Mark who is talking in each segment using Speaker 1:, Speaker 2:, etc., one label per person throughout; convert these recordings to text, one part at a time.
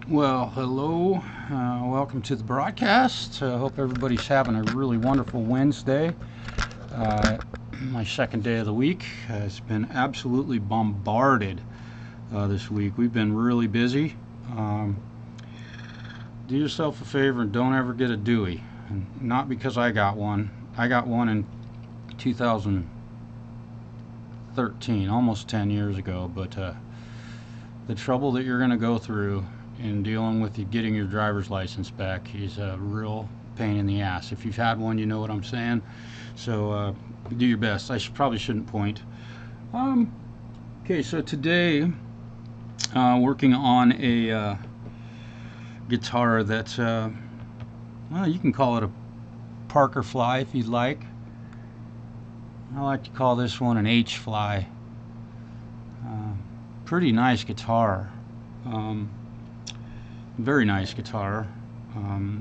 Speaker 1: Well, hello, welcome to the broadcast. Hope everybody's having a really wonderful Wednesday. My second day of the week has been absolutely bombarded this week. We've been really busy. Do yourself a favor and don't ever get a Dewey. And not because I got one. I got one in 2013, almost 10 years ago, but the trouble that you're going to go through in dealing with getting your driver's license back is a real pain in the ass. If you've had one, you know what I'm saying. So do your best. Probably shouldn't point. Okay, so today working on a guitar that's well, you can call it a Parker Fly if you'd like. I like to call this one an H Fly. Pretty nice guitar. Very nice guitar.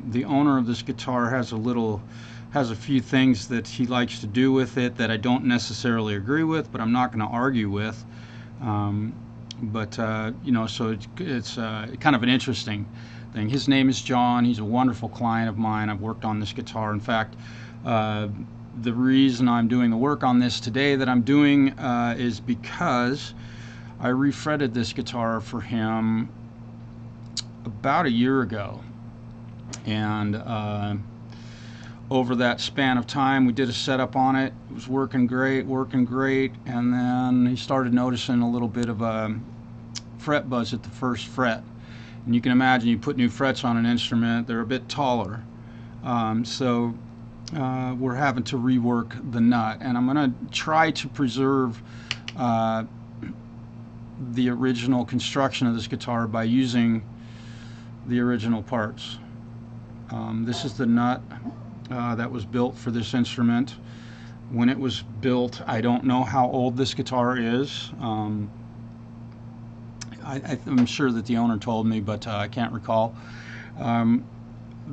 Speaker 1: The owner of this guitar has a few things that he likes to do with it that I don't necessarily agree with, but I'm not going to argue with. You know, so it's kind of an interesting thing. His name is John. He's a wonderful client of mine. I've worked on this guitar. In fact, the reason I'm doing the work on this today that I'm doing is because I refretted this guitar for him about a year ago, and over that span of time we did a setup on it. It was working great, and then he started noticing a little bit of a fret buzz at the first fret. And you can imagine, you put new frets on an instrument, they're a bit taller, so we're having to rework the nut, and I'm going to try to preserve the original construction of this guitar by using the original parts. This is the nut that was built for this instrument. When it was built, I don't know how old this guitar is. I'm sure that the owner told me, but I can't recall.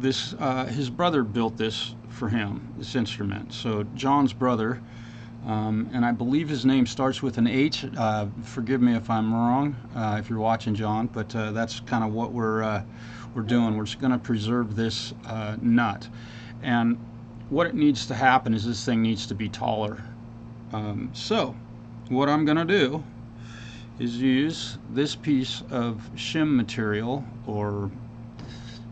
Speaker 1: His brother built this for him, this instrument. So John's brother, and I believe his name starts with an H. Forgive me if I'm wrong, if you're watching, John, but that's kind of what we're doing. We're just going to preserve this nut, and what it needs to happen is this thing needs to be taller. So what I'm going to do is use this piece of shim material, or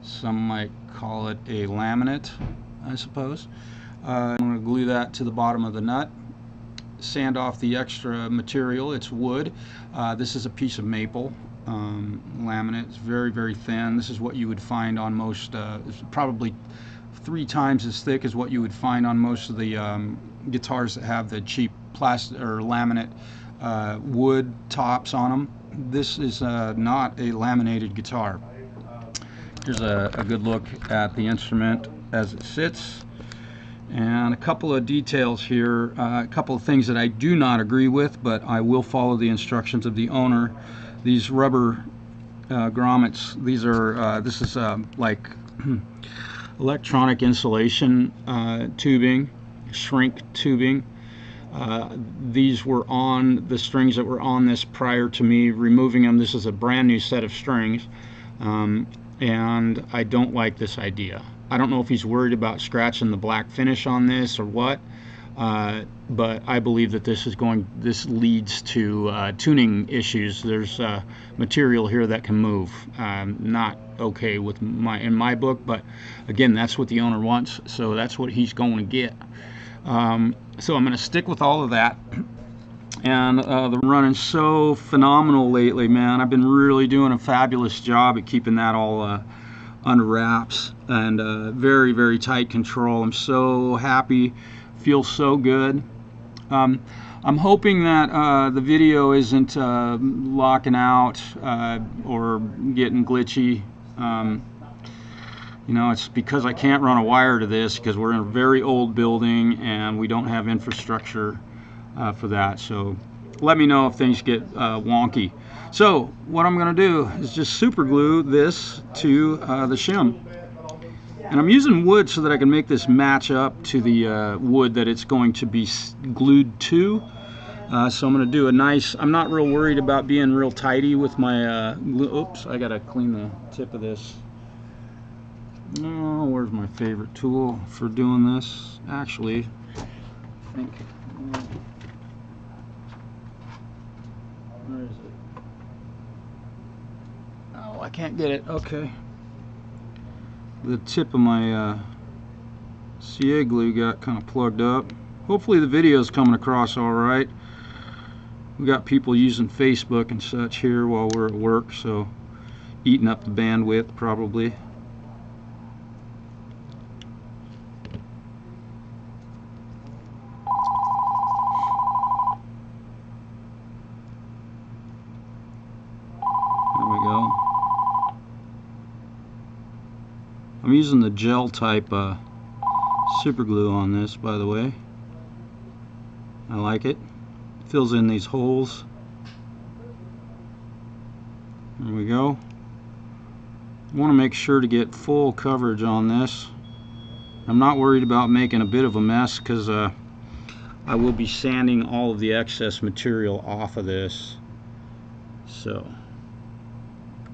Speaker 1: some might call it a laminate, I suppose. I'm going to glue that to the bottom of the nut, sand off the extra material. It's wood. This is a piece of maple laminate. It's very, very thin. This is what you would find on most, it's probably 3 times as thick as what you would find on most of the guitars that have the cheap plastic or laminate wood tops on them. This is not a laminated guitar. Here's a good look at the instrument as it sits, and a couple of details here, a couple of things that I do not agree with, but I will follow the instructions of the owner. These rubber grommets, this is like electronic insulation tubing, shrink tubing. These were on the strings that were on this prior to me removing them. This is a brand new set of strings, and I don't like this idea. I don't know if he's worried about scratching the black finish on this or what, but I believe that this leads to tuning issues. There's material here that can move. Not okay with in my book, but again, that's what the owner wants, so that's what he's going to get. So I'm going to stick with all of that. And they're running so phenomenal lately, man. I've been really doing a fabulous job at keeping that all under wraps, and very, very tight control. I'm so happy, feels so good. I'm hoping that the video isn't locking out or getting glitchy. You know, it's because I can't run a wire to this because we're in a very old building and we don't have infrastructure for that. So let me know if things get wonky. So what I'm going to do is just super glue this to the shim. And I'm using wood so that I can make this match up to the wood that it's going to be glued to. So I'm going to do a nice, I'm not real worried about being real tidy with my oops, I got to clean the tip of this. Oh, where's my favorite tool for doing this? Actually, I think, where is it? Oh, I can't get it. Okay. The tip of my CA glue got kind of plugged up. Hopefully the video is coming across all right. We got people using Facebook and such here while we're at work, so eating up the bandwidth probably. There we go. I'm using the gel type super glue on this, by the way. I like it. Fills in these holes. There we go. I want to make sure to get full coverage on this. I'm not worried about making a bit of a mess because I will be sanding all of the excess material off of this. So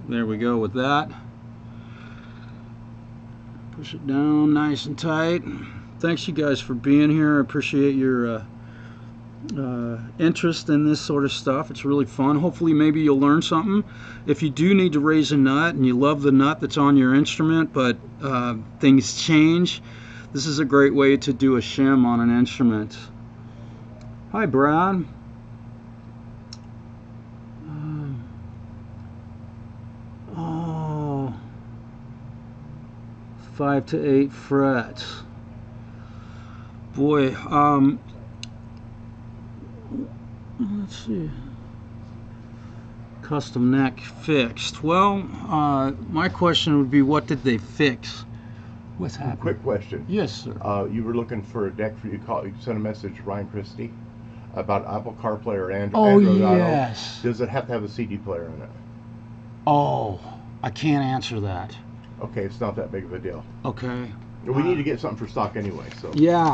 Speaker 1: there we go with that. Push it down nice and tight. Thanks you guys for being here. I appreciate your interest in this sort of stuff. It's really fun. Hopefully maybe you'll learn something. If you do need to raise a nut and you love the nut that's on your instrument but things change, this is a great way to do a shim on an instrument. Hi Brad. Oh, 5 to 8 frets. Boy, let's see. Custom neck fixed. Well, my question would be, what did they fix? What's happening?
Speaker 2: Quick question.
Speaker 1: Yes, sir.
Speaker 2: You were looking for a deck for you sent a message to Ryan Christie about Apple CarPlay or Android.
Speaker 1: Oh,
Speaker 2: Android
Speaker 1: yes.
Speaker 2: Auto. Does it have to have a CD player in it?
Speaker 1: Oh, I can't answer that.
Speaker 2: Okay, it's not that big of a deal.
Speaker 1: Okay.
Speaker 2: We need to get something for stock anyway, so.
Speaker 1: Yeah.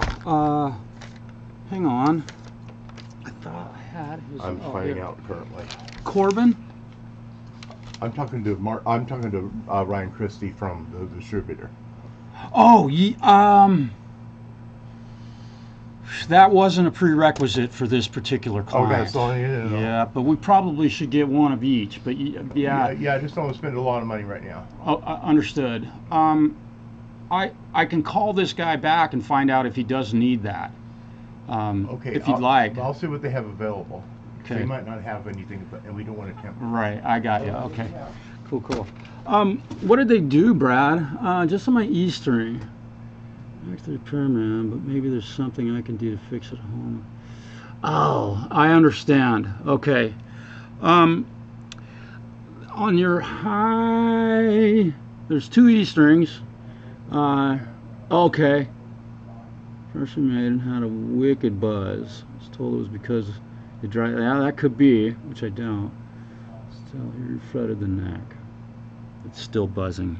Speaker 1: Hang on. I thought I had his.
Speaker 2: I'm finding out currently.
Speaker 1: Corbin?
Speaker 2: I'm talking to Ryan Christie from the distributor.
Speaker 1: Oh, that wasn't a prerequisite for this particular client.
Speaker 2: Okay, that's all I needed to know.
Speaker 1: Yeah, but we probably should get one of each. But yeah.
Speaker 2: Yeah, I just don't want to spend a lot of money right now.
Speaker 1: Oh, understood. I can call this guy back and find out if he does need that.
Speaker 2: Okay.
Speaker 1: If you'd like.
Speaker 2: I'll see what they have available.
Speaker 1: Okay.
Speaker 2: They might not have anything, and we don't want to tempt them.
Speaker 1: Right, I got you. Okay. Cool, cool. What did they do, Brad? Just on my E string. Back to the repairman, but maybe there's something I can do to fix it at home. Oh, I understand. Okay. On your high, there's 2 E strings. Okay. Person made and had a wicked buzz. I was told it was because it dry. Yeah, that could be, which I don't. Still, you fretted the neck. It's still buzzing.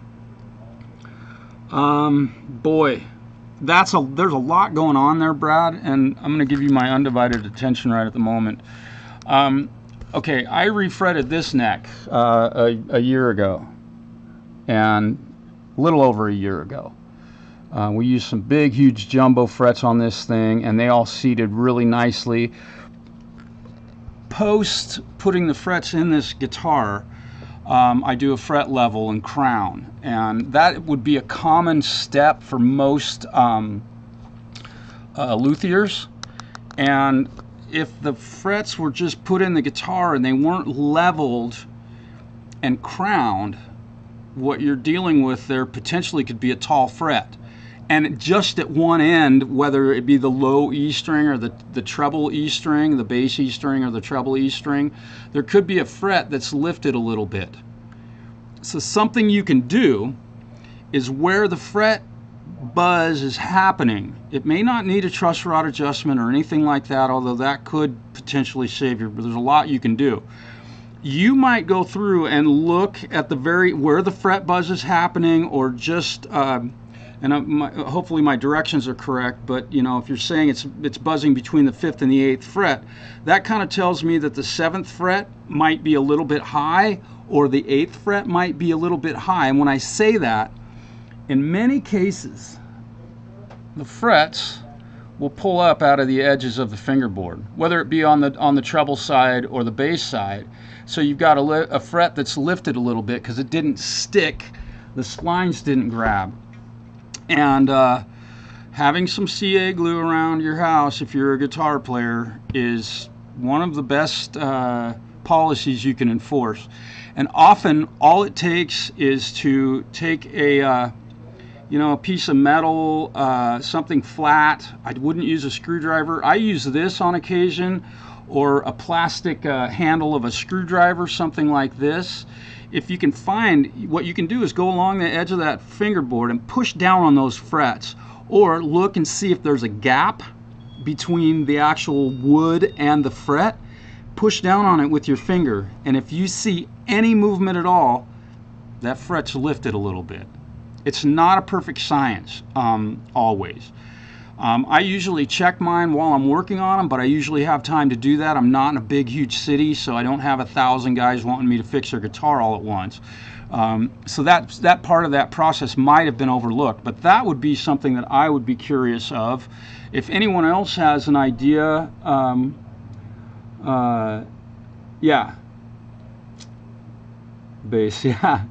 Speaker 1: Boy, there's a lot going on there, Brad, and I'm going to give you my undivided attention right at the moment. Okay, I refretted this neck a year ago, and a little over a year ago. We used some big, huge jumbo frets on this thing, and they all seated really nicely. Post putting the frets in this guitar, I do a fret level and crown, and that would be a common step for most luthiers. And if the frets were just put in the guitar and they weren't leveled and crowned, what you're dealing with there potentially could be a tall fret. And just at one end, whether it be the low E string or the treble E string, the bass E string or the treble E string, there could be a fret that's lifted a little bit. So something you can do is where the fret buzz is happening. It may not need a truss rod adjustment or anything like that, although that could potentially save you, but there's a lot you can do. You might go through and look at the where the fret buzz is happening, or just and hopefully my directions are correct, but you know, if you're saying it's buzzing between the 5th and the 8th fret, that kind of tells me that the 7th fret might be a little bit high, or the 8th fret might be a little bit high. And when I say that, in many cases, the frets will pull up out of the edges of the fingerboard, whether it be on the treble side or the bass side. So you've got a fret that's lifted a little bit because it didn't stick, the splines didn't grab. And having some CA glue around your house, if you're a guitar player, is one of the best policies you can enforce. And often all it takes is to take a piece of metal, something flat. I wouldn't use a screwdriver. I use this on occasion, or a plastic handle of a screwdriver, something like this. If you can find, what you can do is go along the edge of that fingerboard and push down on those frets, or look and see if there's a gap between the actual wood and the fret. Push down on it with your finger, and if you see any movement at all, that fret's lifted a little bit. It's not a perfect science, always. I usually check mine while I'm working on them, but I usually have time to do that. I'm not in a big, huge city, so I don't have 1,000 guys wanting me to fix their guitar all at once. So that part of that process might have been overlooked, but that would be something that I would be curious of. If anyone else has an idea, yeah. Bass, yeah.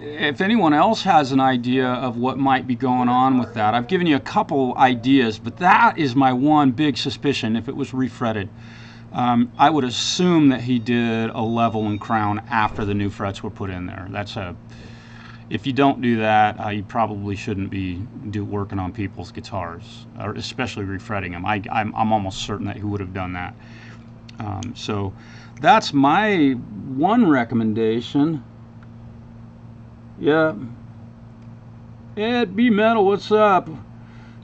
Speaker 1: If anyone else has an idea of what might be going on with that, I've given you a couple ideas, but that is my one big suspicion. If it was refretted, I would assume that he did a level and crown after the new frets were put in there. If you don't do that, you probably shouldn't be working on people's guitars, or especially refretting them. I'm almost certain that he would have done that. So that's my one recommendation. Yeah. Ed B Metal, what's up?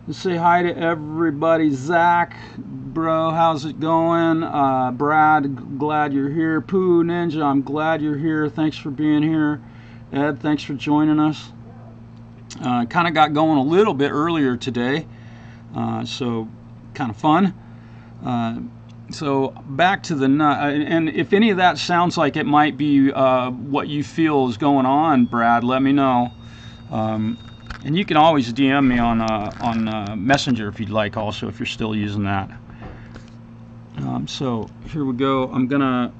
Speaker 1: Let's say hi to everybody. Zach, bro, how's it going? Brad, glad you're here. Pooh Ninja, I'm glad you're here. Thanks for being here. Ed, thanks for joining us. Kind of got going a little bit earlier today, so kind of fun. So back to the nut, and if any of that sounds like it might be what you feel is going on, Brad, let me know. And you can always DM me on Messenger if you'd like, also, if you're still using that. So here we go. I'm gonna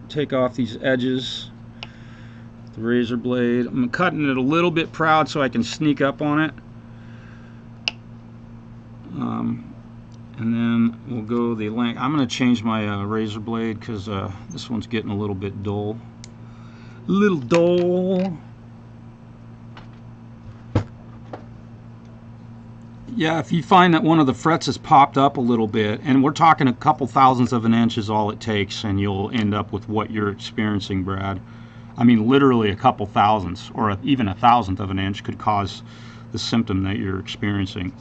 Speaker 1: take off these edges, the razor blade. I'm cutting it a little bit proud so I can sneak up on it. And then we'll go the length. I'm going to change my razor blade because this one's getting a little bit dull. Yeah, if you find that one of the frets has popped up a little bit, and we're talking a couple thousandths of an inch is all it takes, and you'll end up with what you're experiencing, Brad. I mean, literally a couple thousandths, or even 1,000th of an inch could cause the symptom that you're experiencing.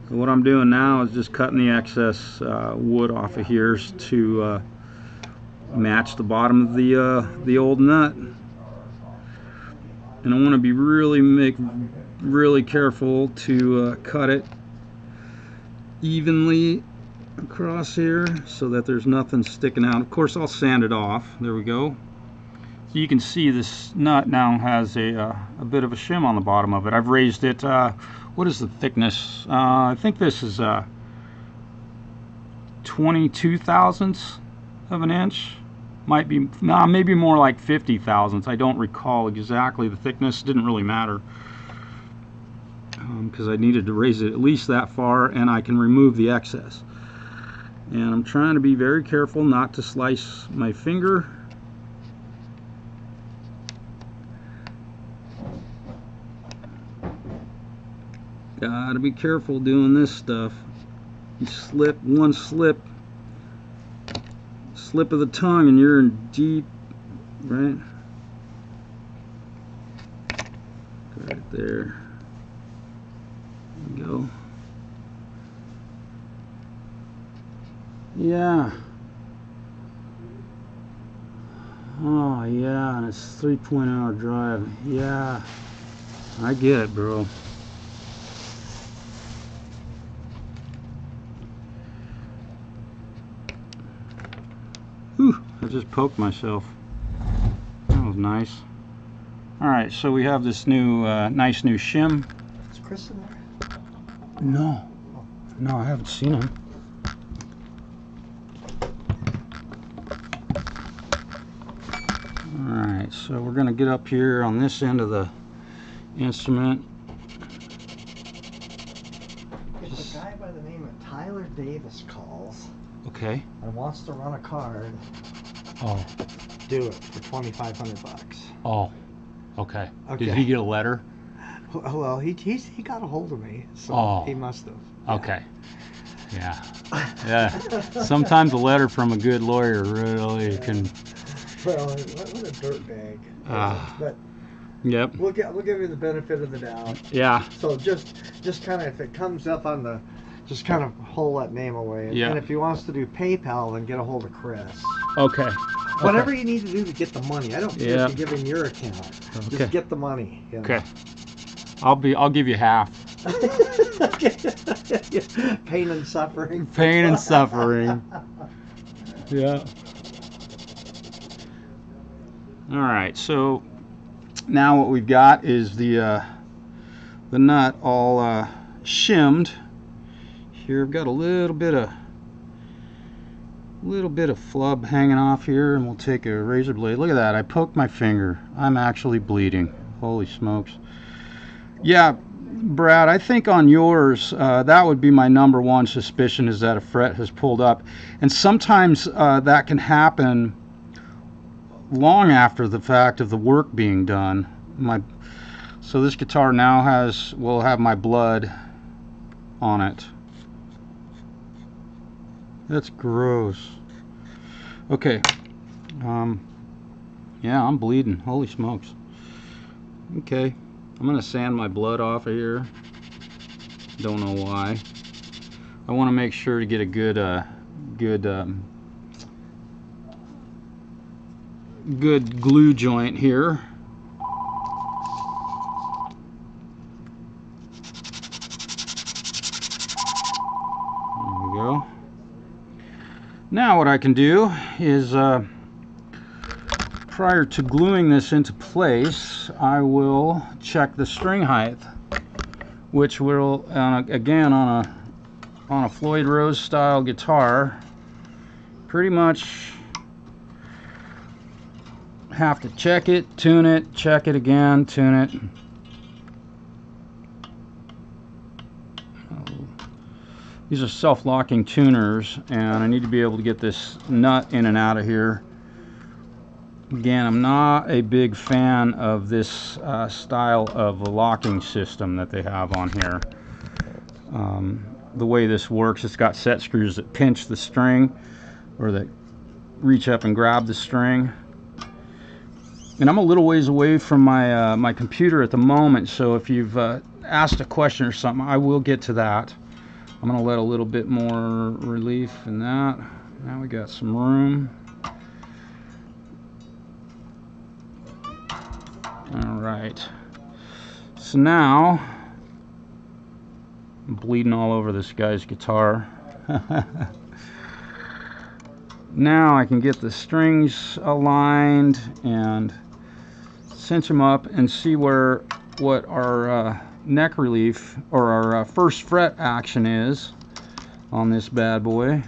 Speaker 1: So what I'm doing now is just cutting the excess wood off of here to match the bottom of the old nut. And I want to be really careful to cut it evenly across here so that there's nothing sticking out. Of course, I'll sand it off. There we go. So you can see this nut now has a bit of a shim on the bottom of it. I've raised it. What is the thickness? I think this is 22 thousandths of an inch. Might be, nah, maybe more like 50 thousandths. I don't recall exactly the thickness. It didn't really matter because I needed to raise it at least that far, and I can remove the excess. And I'm trying to be very careful not to slice my finger. Gotta be careful doing this stuff. You slip, one slip of the tongue and you're in deep, right? Right there. There we go. Yeah. Oh yeah, and it's 3.0 drive. Yeah, I get it, bro. Whew, I just poked myself. That was nice. Alright, so we have this new, nice new shim.
Speaker 3: Is Chris in there?
Speaker 1: No. No, I haven't seen him. Alright, so we're going to get up here on this end of the instrument.
Speaker 3: If a guy by the name of Tyler Davis calls
Speaker 1: Okay.
Speaker 3: and wants to run a card,
Speaker 1: Oh.
Speaker 3: do it for $2,500.
Speaker 1: Oh. Okay.
Speaker 3: Okay.
Speaker 1: Did he get a letter?
Speaker 3: Well, he got a hold of me, so
Speaker 1: Oh.
Speaker 3: he must have. Yeah.
Speaker 1: Okay. Yeah. Yeah. Sometimes a letter from a good lawyer really can.
Speaker 3: Well, what a dirtbag. But
Speaker 1: Yep.
Speaker 3: we'll give you the benefit of the doubt.
Speaker 1: Yeah.
Speaker 3: So just kind of, if it comes up on the, just kind of hold that name away.
Speaker 1: Yeah.
Speaker 3: And if he wants to do PayPal, then get a hold of Chris.
Speaker 1: Okay.
Speaker 3: Whatever you need to do to get the money. I don't care
Speaker 1: Yeah.
Speaker 3: if you give him your account.
Speaker 1: Okay.
Speaker 3: Just get the money. You know?
Speaker 1: Okay. I'll give you half.
Speaker 3: Pain and suffering.
Speaker 1: Pain and suffering. Yeah. All right. So now what we've got is the nut all shimmed. Here I've got a little bit of flub hanging off here, and we'll take a razor blade. Look at that. I poked my finger. I'm actually bleeding. Holy smokes. Yeah, Brad, I think on yours, that would be my #1 suspicion, is that a fret has pulled up. And sometimes that can happen long after the fact of the work being done. So this guitar now will have my blood on it. That's gross. Okay. Yeah, I'm bleeding. Holy smokes. Okay. I'm gonna sand my blood off of here. Don't know why. I want to make sure to get a good glue joint here. There we go. Now what I can do is, prior to gluing this into place, I will check the string height, which will, again, on a Floyd Rose style guitar, pretty much have to check it, tune it, check it again, tune it. These are self-locking tuners, and I need to be able to get this nut in and out of here. Again, I'm not a big fan of this style of locking system that they have on here. The way this works, it's got set screws that pinch the string, or that reach up and grab the string. And I'm a little ways away from my my computer at the moment, so if you've asked a question or something, I will get to that. I'm going to let a little bit more relief in that. Now we got some room. Alright. So now, I'm bleeding all over this guy's guitar. Now I can get the strings aligned and cinch them up and see what our neck relief, or our first fret action is on this bad boy.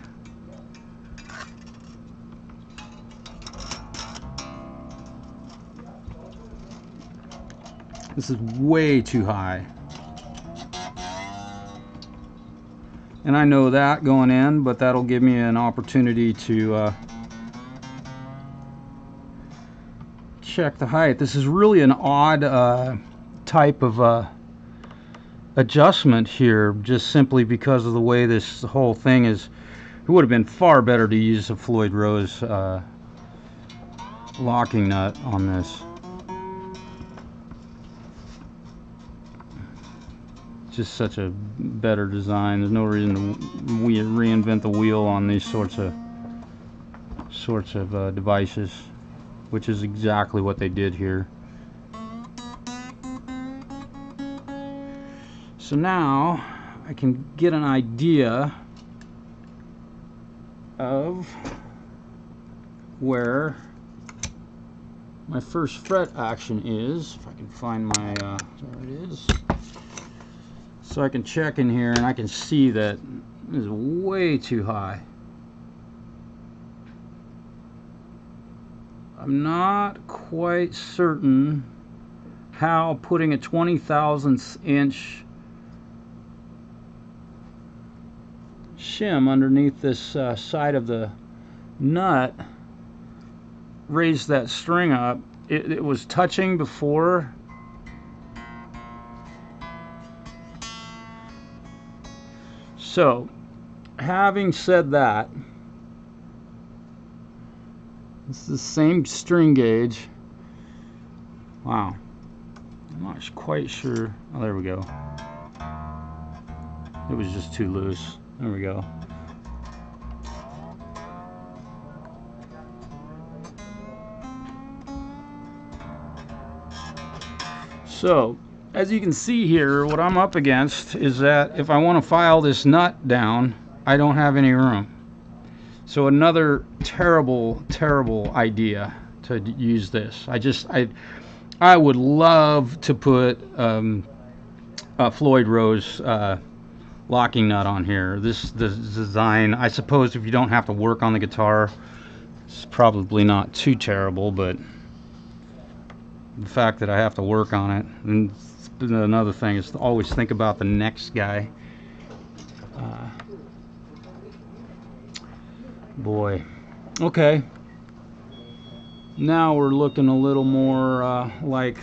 Speaker 1: This is way too high, and I know that going in, but that'll give me an opportunity to check the height. This is really an odd type of adjustment here, just simply because of the way this whole thing is. It would have been far better to use a Floyd Rose locking nut on this. Just such a better design. There's no reason to reinvent the wheel on these sorts of devices. which is exactly what they did here. So now I can get an idea of where my first fret action is. If I can find my, there it is. So I can check in here and I can see that it is way too high. I'm not quite certain how putting a 20,000th inch shim underneath this side of the nut raised that string up. It was touching before. So, having said that, it's the same string gauge. Wow. I'm not quite sure. Oh, there we go. It was just too loose. There we go. So, as you can see here, what I'm up against is that if I want to file this nut down, I don't have any room. So another terrible, terrible idea to use this. I would love to put a Floyd Rose locking nut on here. This design, I suppose if you don't have to work on the guitar, it's probably not too terrible, but the fact that I have to work on it, and another thing is to always think about the next guy. Boy. Okay. Now we're looking a little more like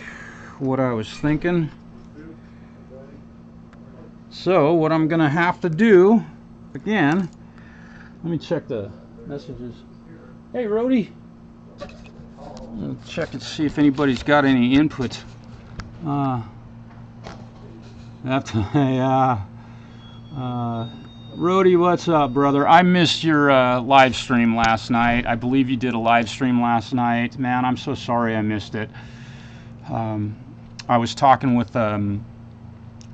Speaker 1: what I was thinking. So what I'm gonna have to do, again, let me check the messages. Hey, Rody. I'll check and see if anybody's got any input. Rody, what's up, brother? I missed your live stream last night. I believe you did a live stream last night. Man, I'm so sorry I missed it. I was talking with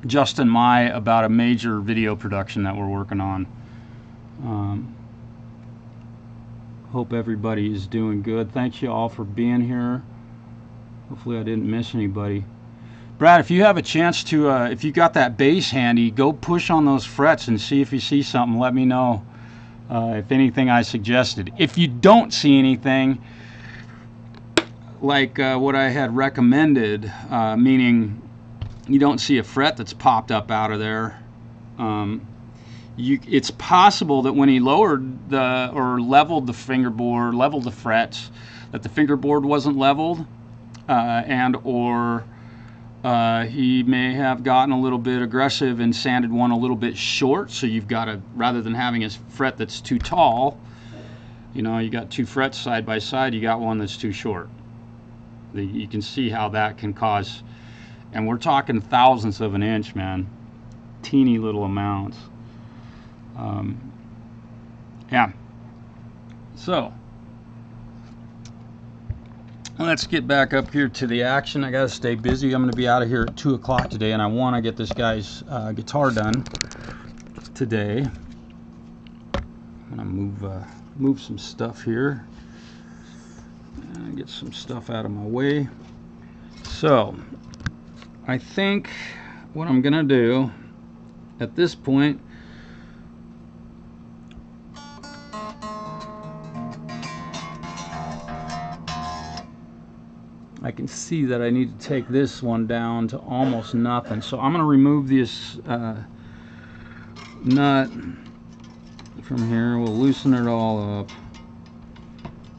Speaker 1: Justin Mai about a major video production that we're working on. Hope everybody is doing good. Thank you all for being here. Hopefully I didn't miss anybody. Brad, if you have a chance to, if you got that bass handy, go push on those frets and see if you see something. Let me know if anything I suggested. If you don't see anything, like what I had recommended, meaning you don't see a fret that's popped up out of there, it's possible that when he lowered or leveled the fingerboard, leveled the frets, that the fingerboard wasn't leveled, or he may have gotten a little bit aggressive and sanded one a little bit short. So you've got to, rather than having a fret that's too tall, you know, you got two frets side by side, you got one that's too short. You can see how that can cause, and we're talking thousandths of an inch, man, teeny little amounts. Yeah. So let's get back up here to the action. I gotta stay busy. I'm gonna be out of here at 2 o'clock today, and I want to get this guy's guitar done today. I'm gonna move some stuff here and get some stuff out of my way. So I think what I'm gonna do at this point, I can see that I need to take this one down to almost nothing. So I'm going to remove this nut from here. We'll loosen it all up.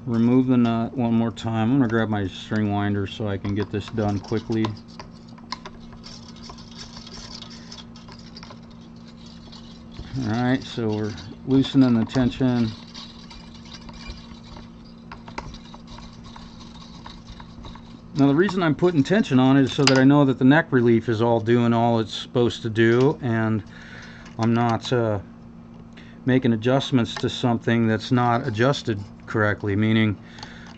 Speaker 1: Remove the nut one more time. I'm going to grab my string winder so I can get this done quickly. Alright, so we're loosening the tension. Now the reason I'm putting tension on it is so that I know that the neck relief is all doing all it's supposed to do, and I'm not making adjustments to something that's not adjusted correctly, meaning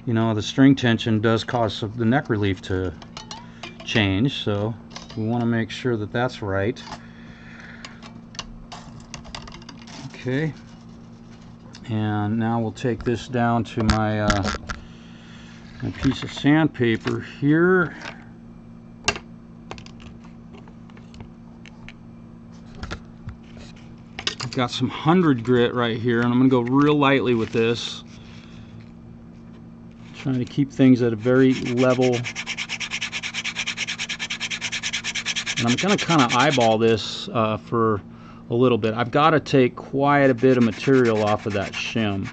Speaker 1: you know, the string tension does cause the neck relief to change, so we want to make sure that that's right. Okay, and now we'll take this down to my my piece of sandpaper here. I've got some 100 grit right here, and I'm going to go real lightly with this, trying to keep things at a very level. And I'm going to kind of eyeball this for a little bit. I've got to take quite a bit of material off of that shim.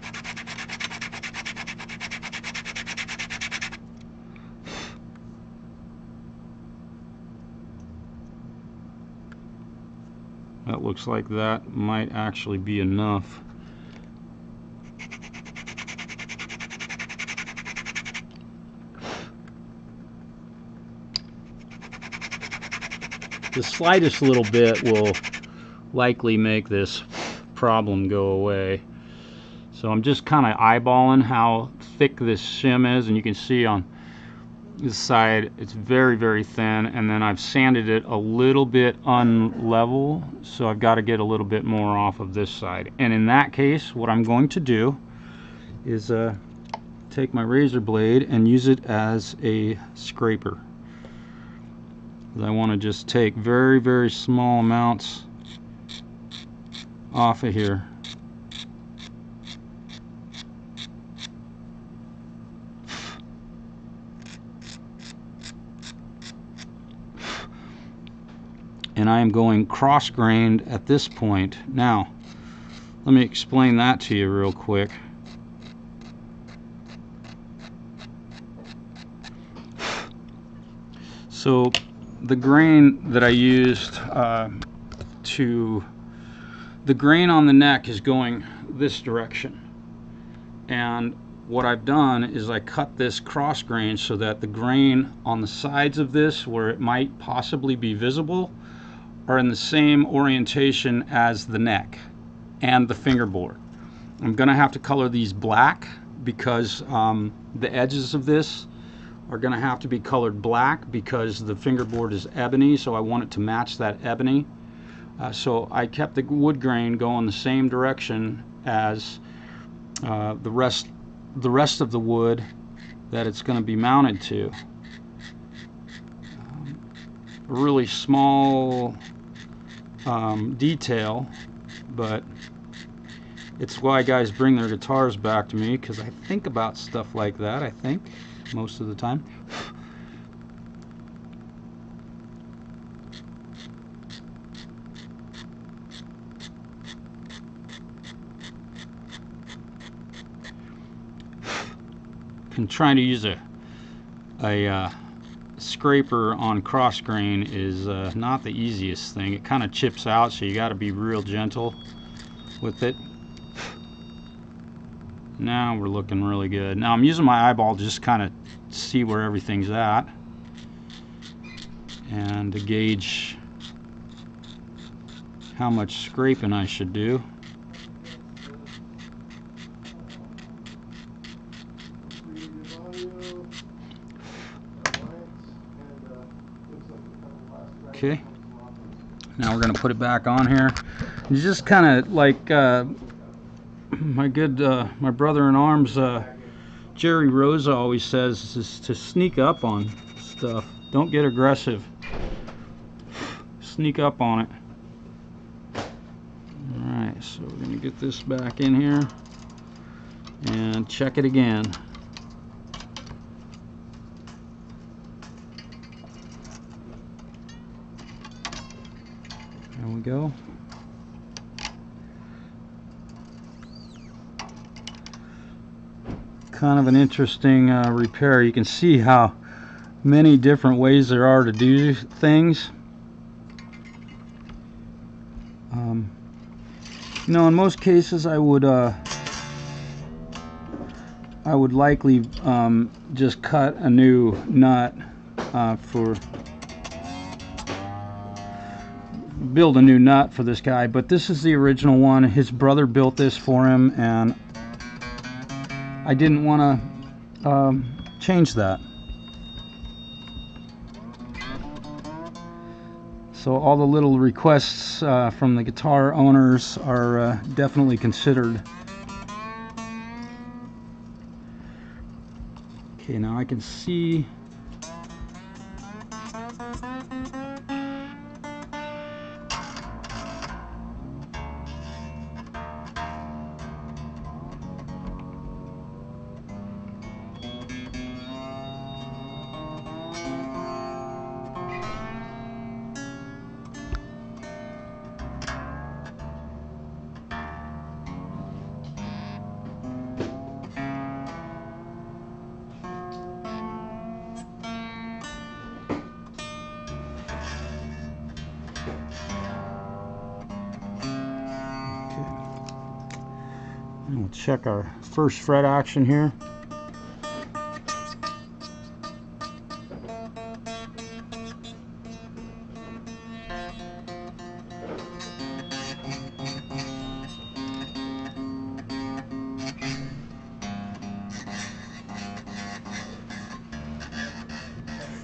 Speaker 1: That looks like that might actually be enough. The slightest little bit will likely make this problem go away. So I'm just kind of eyeballing how thick this shim is, and you can see on this side it's very, very thin, and then I've sanded it a little bit unlevel, so I've got to get a little bit more off of this side. And in that case, what I'm going to do is take my razor blade and use it as a scraper. I want to just take very, very small amounts off of here. And I am going cross-grained at this point. Now, let me explain that to you real quick. So the grain that I used the grain on the neck is going this direction, and what I've done is I cut this cross grain so that the grain on the sides of this, where it might possibly be visible, are in the same orientation as the neck and the fingerboard. I'm gonna have to color these black because the edges of this are going to have to be colored black because the fingerboard is ebony, so I want it to match that ebony. So I kept the wood grain going the same direction as the rest of the wood that it's going to be mounted to. A really small detail, but it's why guys bring their guitars back to me, because I think about stuff like that, I think, most of the time. And trying to use a scraper on cross grain is not the easiest thing. It kind of chips out, so you got to be real gentle with it. Now we're looking really good. Now I'm using my eyeball to just kind of see where everything's at and to gauge how much scraping I should do. Okay, now we're going to put it back on here. It's just kind of like my brother-in-arms Jerry Rosa always says, is to sneak up on stuff. Don't get aggressive. Sneak up on it. Alright, so we're going to get this back in here and check it again. There we go. Kind of an interesting repair. You can see how many different ways there are to do things. You know, in most cases I would likely just cut a new nut build a new nut for this guy, but this is the original one. His brother built this for him, and I didn't want change that. So all the little requests from the guitar owners are definitely considered. Okay, now I can see we'll check our first fret action here.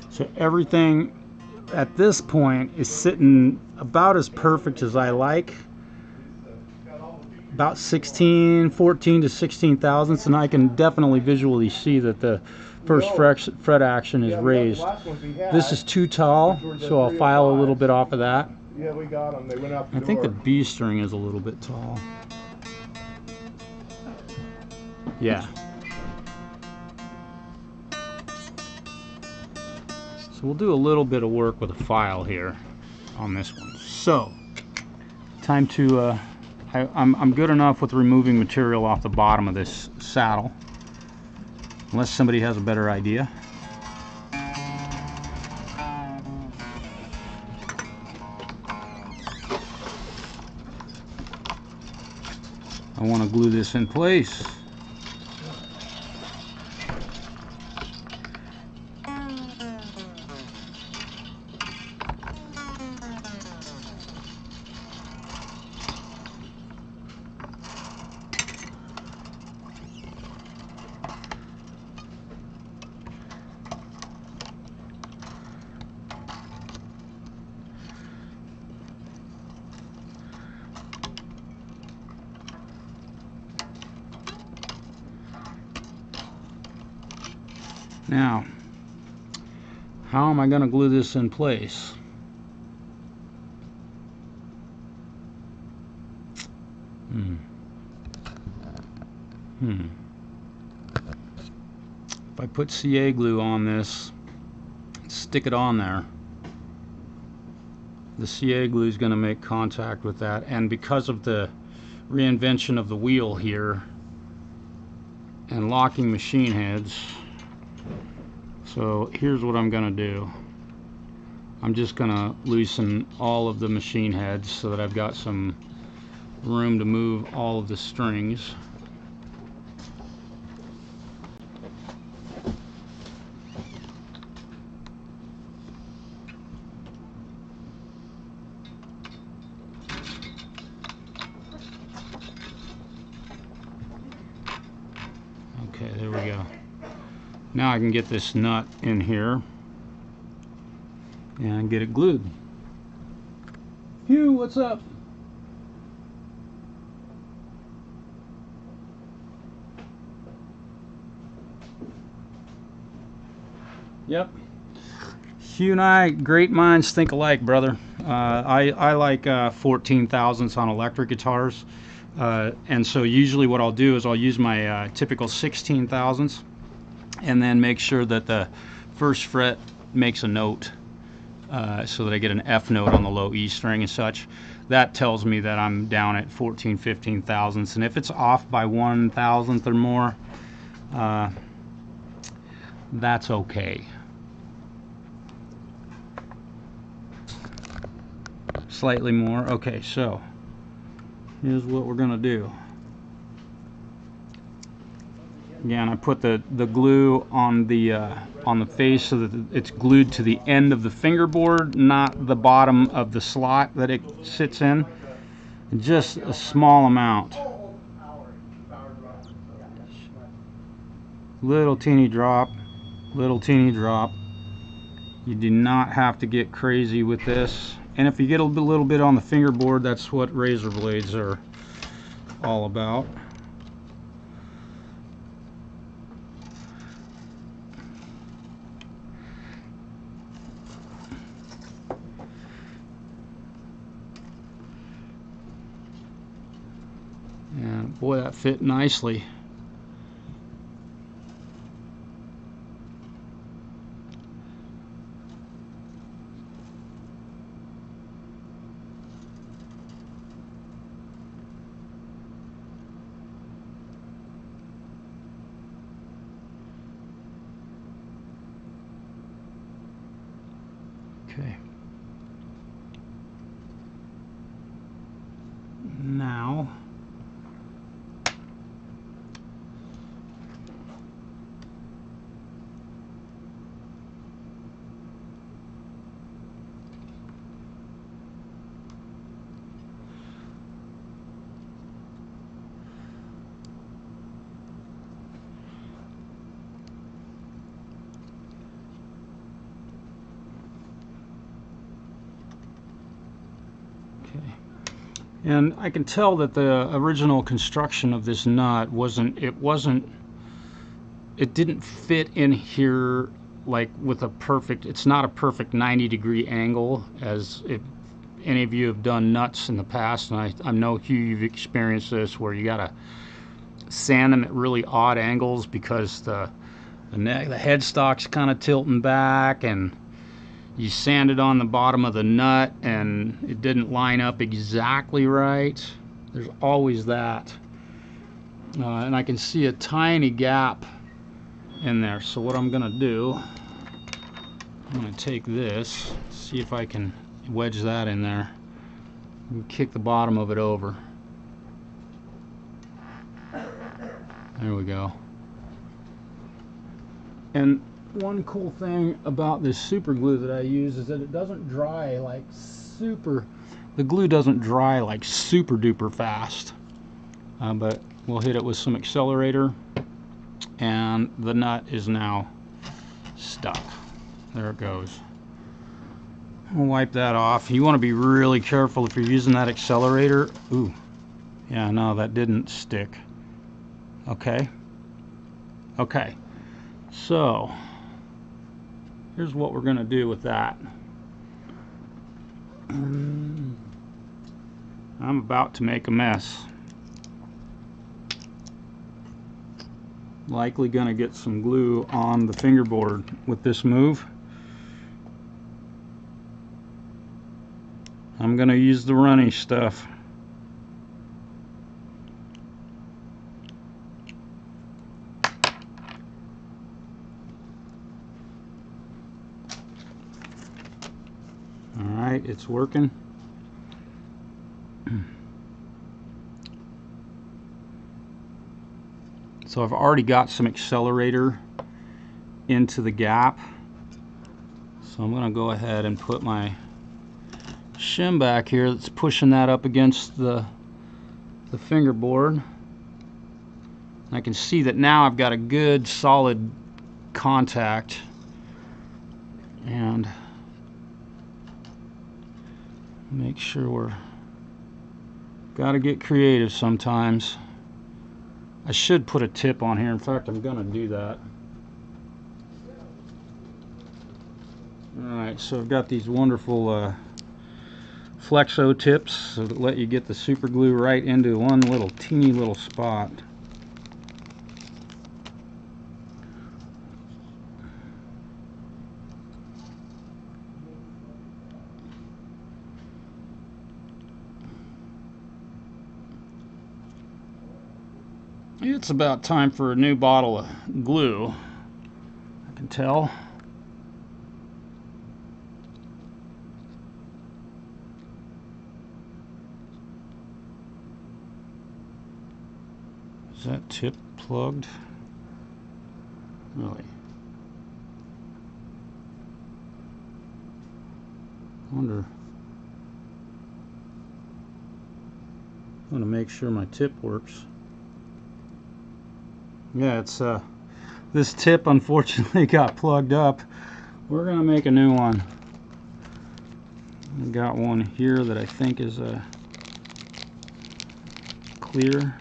Speaker 1: So everything at this point is sitting about as perfect as I like. About 14 to 16 thousandths, and I can definitely visually see that the first fret action is raised. This is too tall, so I'll file a little bit off of that.
Speaker 2: Yeah, we got them. They went out the door.
Speaker 1: I think the B string is a little bit tall. Yeah. So we'll do a little bit of work with a file here on this one. So, time to I'm good enough with removing material off the bottom of this saddle, unless somebody has a better idea. I want to glue this in place. Now, how am I going to glue this in place? If I put CA glue on this, stick it on there, the CA glue is going to make contact with that, and because of the reinvention of the wheel here and locking machine heads, so here's what I'm going to do. I'm just going to loosen all of the machine heads so that I've got some room to move all of the strings. Okay, there we go. Now I can get this nut in here and get it glued. Hugh, what's up? Yep. Hugh and I, great minds think alike, brother. I like 14 thousandths on electric guitars. And so usually what I'll do is I'll use my typical 16 thousandths and then make sure that the first fret makes a note so that I get an F note on the low E string and such. That tells me that I'm down at 14, 15 thousandths, and if it's off by 1 thousandth or more, that's okay. Slightly more. Okay, so here's what we're gonna do. Again, I put the glue on the face so that it's glued to the end of the fingerboard, not the bottom of the slot that it sits in. Just a small amount. Little teeny drop, little teeny drop. You do not have to get crazy with this. And if you get a little bit on the fingerboard, that's what razor blades are all about. And boy, that fit nicely. Okay. Now, and I can tell that the original construction of this nut it didn't fit in here like with a perfect, it's not a perfect 90-degree angle, as if any of you have done nuts in the past, and I know, Hugh, you've experienced this, where you gotta sand them at really odd angles because the headstock's kind of tilting back, and you sanded on the bottom of the nut and it didn't line up exactly right. There's always that. And I can see a tiny gap in there. So what I'm gonna do, I'm gonna take this, see if I can wedge that in there and kick the bottom of it over. There we go. And one cool thing about this super glue that I use is that it doesn't dry like the glue doesn't dry like super duper fast. But we'll hit it with some accelerator and the nut is now stuck. There it goes. We'll wipe that off. You want to be really careful if you're using that accelerator. Ooh, yeah, no, that didn't stick. Okay. Okay. So here's what we're going to do with that. I'm about to make a mess. Likely going to get some glue on the fingerboard with this move. I'm going to use the runny stuff. Alright, it's working. So I've already got some accelerator into the gap. So I'm going to go ahead and put my shim back here that's pushing that up against the fingerboard. I can see that now I've got a good solid contact, and make sure we're got to get creative sometimes. I should put a tip on here. In fact, I'm gonna do that. Alright, so I've got these wonderful flexo tips that let you get the super glue right into one little teeny little spot. It's about time for a new bottle of glue, I can tell. Is that tip plugged? Really? Wonder. I want to make sure my tip works. Yeah, it's This tip unfortunately got plugged up. We're gonna make a new one. I got one here that I think is clear.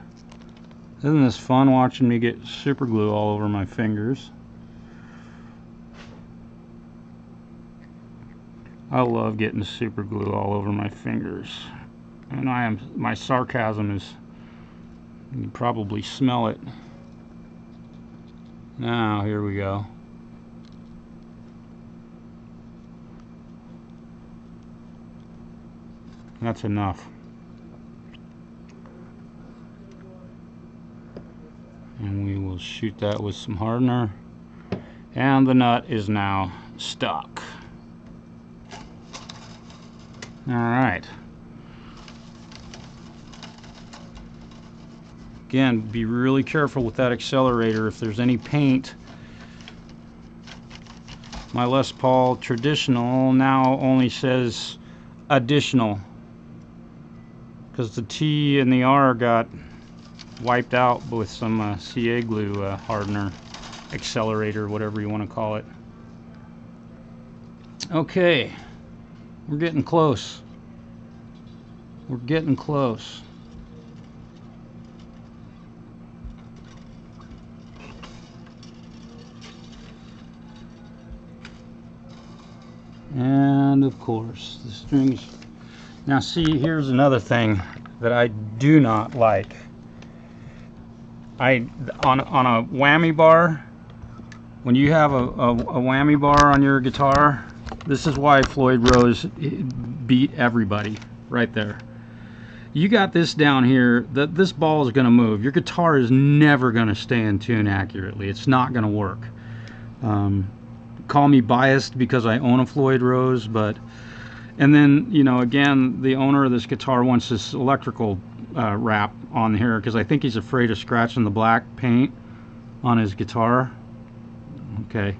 Speaker 1: Isn't this fun watching me get super glue all over my fingers? I love getting super glue all over my fingers. And my sarcasm is, you can probably smell it. Now, here we go. That's enough. And we will shoot that with some hardener. And the nut is now stuck. Alright. Again, be really careful with that accelerator. If there's any paint, my Les Paul traditional now only says additional, because the T and the R got wiped out with some CA glue hardener, accelerator, whatever you want to call it. Okay, we're getting close. We're getting close. And of course the strings. Now see, here's another thing that I do not like. On a whammy bar, when you have a whammy bar on your guitar, this is why Floyd Rose beat everybody right there. You got this down here, this ball is going to move. Your guitar is never going to stay in tune accurately. It's not going to work. Call me biased because I own a Floyd Rose, but, and then, you know, again, the owner of this guitar wants this electrical wrap on here because I think he's afraid of scratching the black paint on his guitar. Okay,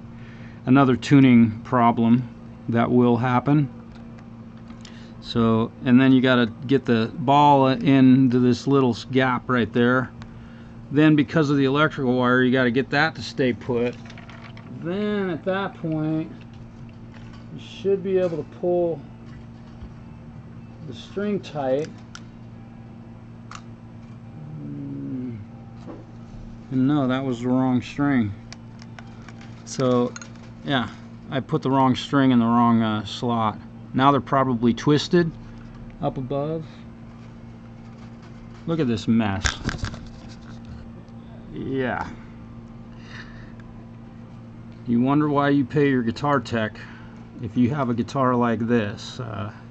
Speaker 1: another tuning problem that will happen. So, and then you got to get the ball into this little gap right there. Then because of the electrical wire, you got to get that to stay put. Then at that point, you should be able to pull the string tight. And no, that was the wrong string. So, yeah, I put the wrong string in the wrong slot. Now they're probably twisted up above. Look at this mess. Yeah. You wonder why you pay your guitar tech if you have a guitar like this.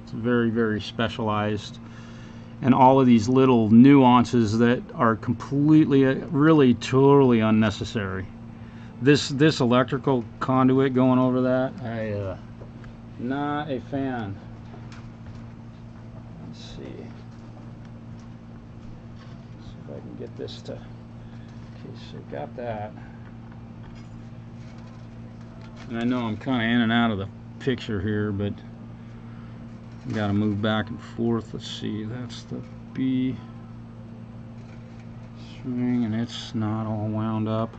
Speaker 1: It's very, very specialized. And all of these little nuances that are completely, really, totally unnecessary. This electrical conduit going over that, not a fan. Let's see if I can get this to. Okay, so got that. And I know I'm kind of in and out of the picture here, but you got to move back and forth. Let's see, that's the B string, and it's not all wound up.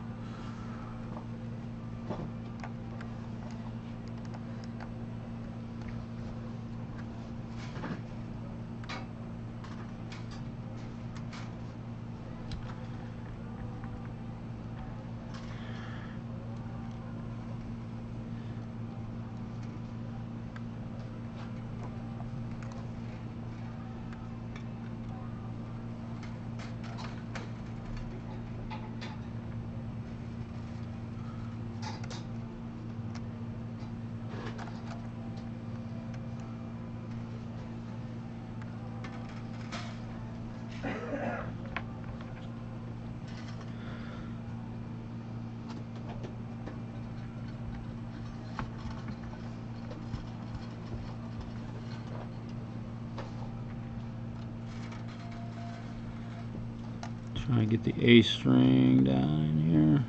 Speaker 1: Try to get the A string down in here.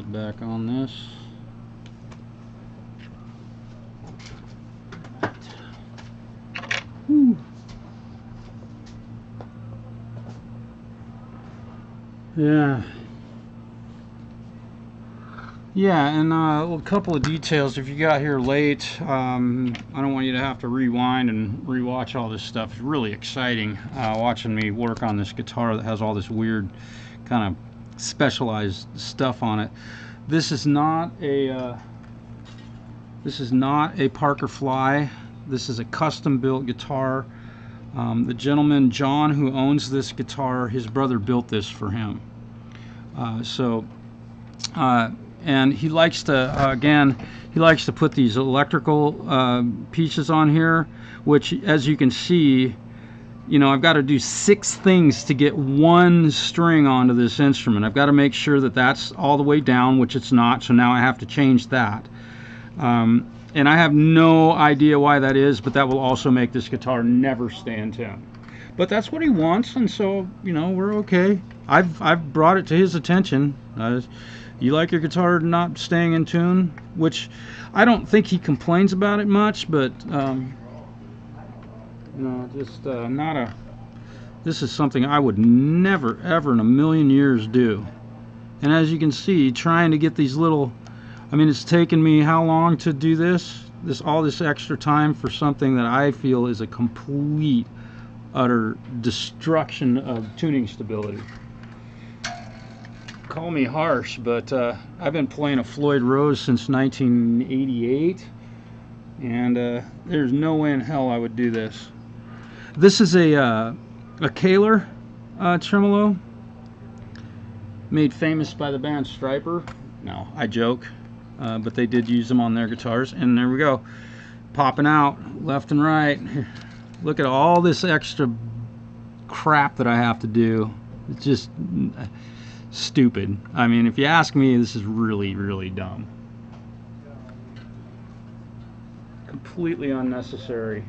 Speaker 1: lid back on this. Whew. Yeah. Yeah, and a couple of details. If you got here late, I don't want you to have to rewind and rewatch all this stuff. It's really exciting watching me work on this guitar that has all this weird kind of specialized stuff on it. This is not a Parker Fly. This is a custom-built guitar. The gentleman John who owns this guitar, his brother built this for him. And he likes to, again, he likes to put these electrical pieces on here, which, as you can see, you know, I've got to do 6 things to get one string onto this instrument. I've got to make sure that that's all the way down, which it's not, so now I have to change that. And I have no idea why that is, but that will also make this guitar never stay in tune. But that's what he wants, and so, you know, we're okay. I've brought it to his attention. You like your guitar not staying in tune? Which I don't think he complains about it much, but no, just not a. This is something I would never, ever in a million years do. And as you can see, trying to get these little, I mean, it's taken me how long to do this? All this extra time for something that I feel is a complete, utter destruction of tuning stability. Call me harsh, but I've been playing a Floyd Rose since 1988, and there's no way in hell I would do this. This is a Kaler tremolo, made famous by the band Stryper. No, I joke, but they did use them on their guitars, and there we go, popping out left and right. Look at all this extra crap that I have to do. It's just stupid. I mean, if you ask me, this is really, really dumb. Completely unnecessary.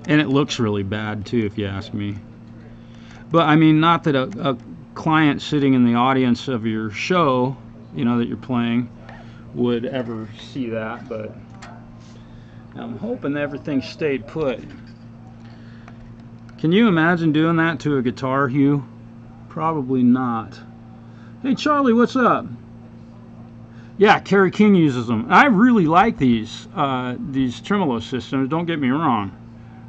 Speaker 1: And it looks really bad too, if you ask me. But I mean, not that a client sitting in the audience of your show, you know, that you're playing, would ever see that, but I'm hoping everything stayed put. Can you imagine doing that to a guitar, Hugh? Probably not. Hey Charlie, what's up? Yeah, Kerry King uses them. I really like these tremolo systems, don't get me wrong.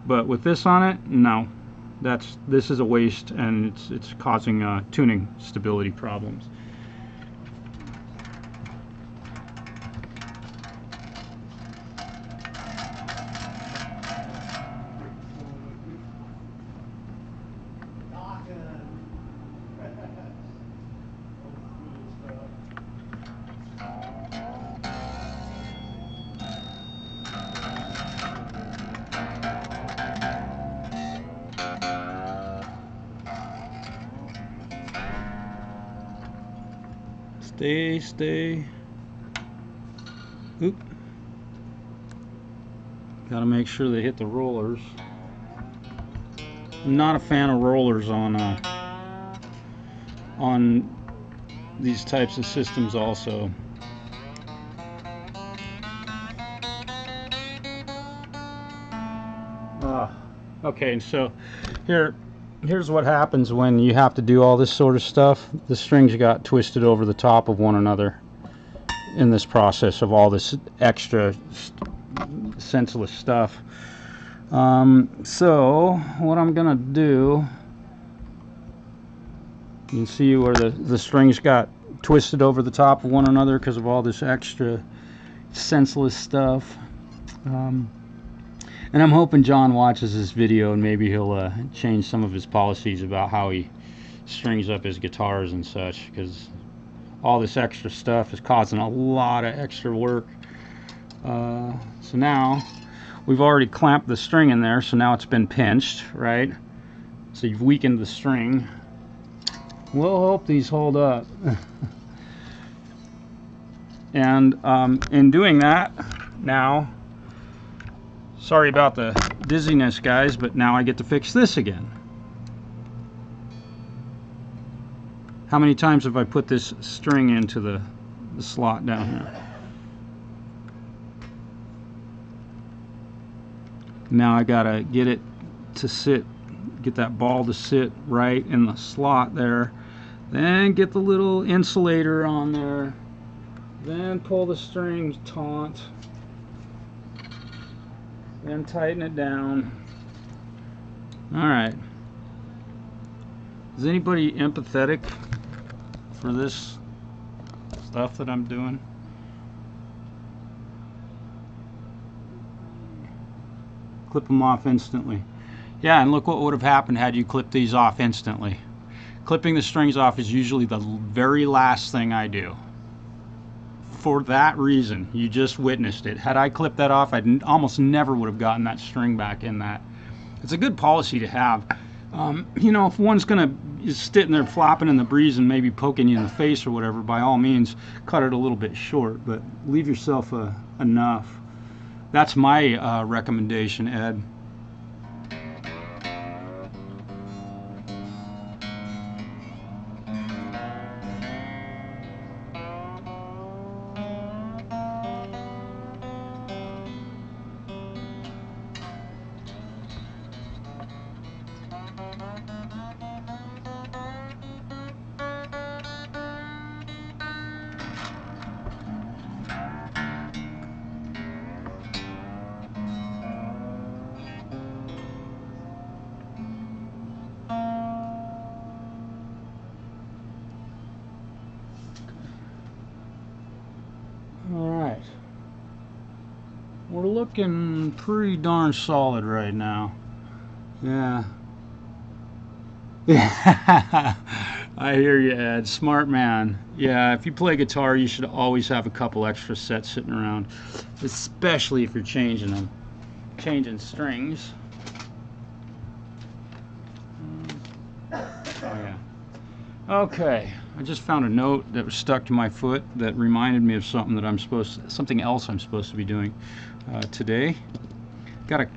Speaker 1: But with this on it, no. This is a waste, and it's causing tuning stability problems. Stay. Oop. Gotta make sure they hit the rollers. I'm not a fan of rollers on these types of systems also. Okay, so here's what happens when you have to do all this sort of stuff. The strings got twisted over the top of one another in this process of all this extra senseless stuff. So what I'm gonna do, you can see where the strings got twisted over the top of one another because of all this extra senseless stuff. And I'm hoping John watches this video and maybe he'll change some of his policies about how he strings up his guitars and such, because all this extra stuff is causing a lot of extra work. So now we've already clamped the string in there, so now it's been pinched, right? So you've weakened the string. We'll hope these hold up. And in doing that, now, sorry about the dizziness, guys, but now I get to fix this again. How many times have I put this string into the slot down here? Now I gotta get it to sit, get that ball to sit right in the slot there. Then get the little insulator on there. Then pull the string taut. Then tighten it down. Alright. Is anybody empathetic for this stuff that I'm doing? Clip them off instantly. Yeah, and look what would have happened had you clipped these off instantly. Clipping the strings off is usually the very last thing I do. For that reason, you just witnessed it. Had I clipped that off, I almost never would have gotten that string back in that. It's a good policy to have. You know, if one's is sitting there flopping in the breeze and maybe poking you in the face or whatever, by all means, cut it a little bit short, but leave yourself enough. That's my recommendation, Ed. Alright, we're looking pretty darn solid right now. Yeah. I hear you, Ed. Smart man. Yeah, if you play guitar, you should always have a couple extra sets sitting around, especially if you're changing them. Changing strings. Oh yeah. Okay, I just found a note that was stuck to my foot that reminded me of something that something else I'm supposed to be doing today. Got a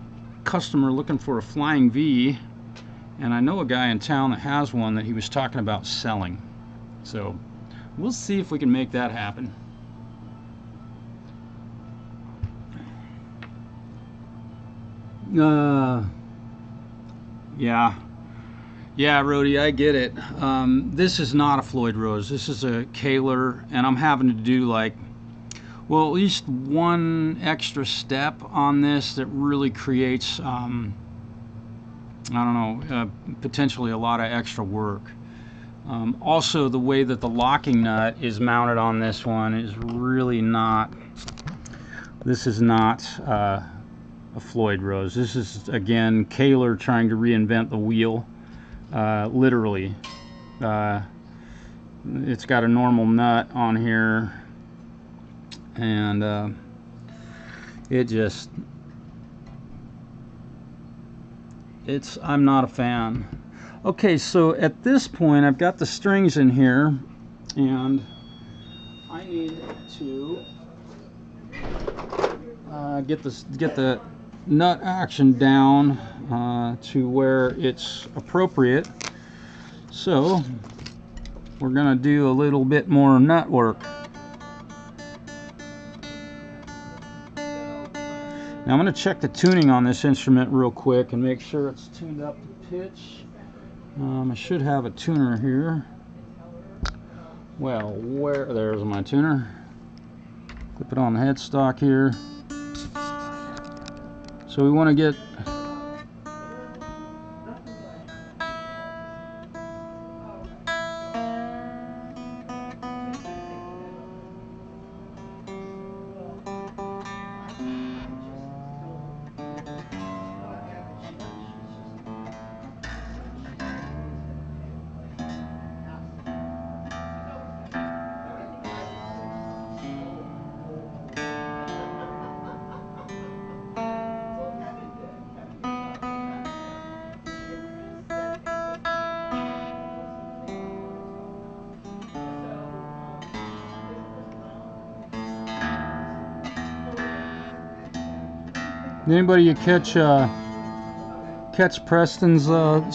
Speaker 1: customer looking for a flying V, and I know a guy in town that has one that he was talking about selling. So we'll see if we can make that happen. Yeah, Rhodey, I get it. This is not a Floyd Rose. This is a Kaler, and I'm having to do like, well, at least one extra step on this that really creates, I don't know, potentially a lot of extra work. Also, the way that the locking nut is mounted on this one is really not, this is not a Floyd Rose. This is, again, Kaler trying to reinvent the wheel. Literally. It's got a normal nut on here, and I'm not a fan. Okay, so at this point I've got the strings in here, and I need to get the nut action down to where it's appropriate. So we're gonna do a little bit more nut work. Now I'm gonna check the tuning on this instrument real quick and make sure it's tuned up to pitch. I should have a tuner here. Well, there's my tuner. Clip it on the headstock here. So we want to get Anybody catch Preston's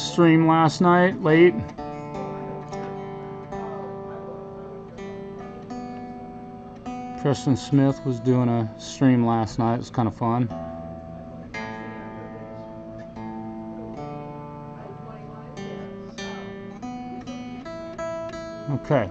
Speaker 1: stream last night late? Preston Smith was doing a stream last night. It was kind of fun. Okay.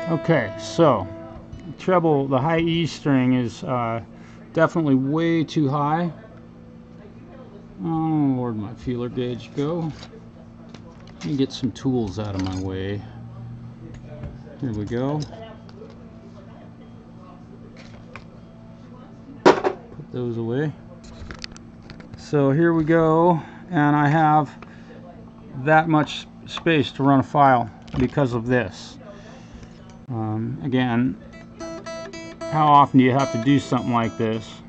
Speaker 1: Okay, so treble, the high E string is definitely way too high. Oh, where'd my feeler gauge go? Let me get some tools out of my way. Here we go. Put those away. So here we go, and I have that much space to run a file because of this. Again, how often do you have to do something like this?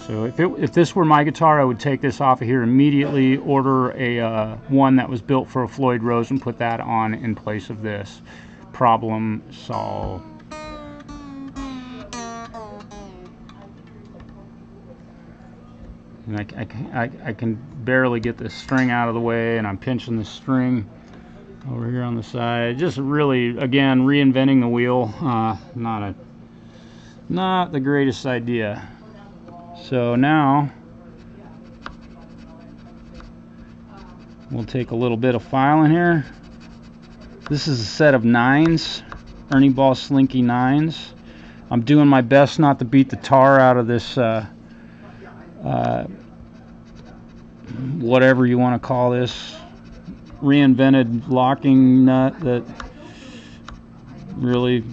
Speaker 1: So if this were my guitar, I would take this off of here immediately, order a one that was built for a Floyd Rose and put that on in place of this. Problem solved. And I can barely get this string out of the way, and I'm pinching the string over here on the side. Just really, again, reinventing the wheel. Not the greatest idea. So now we'll take a little bit of filing here. This is a set of 9s, Ernie Ball Slinky 9s. I'm doing my best not to beat the tar out of this whatever you want to call this reinvented locking nut that really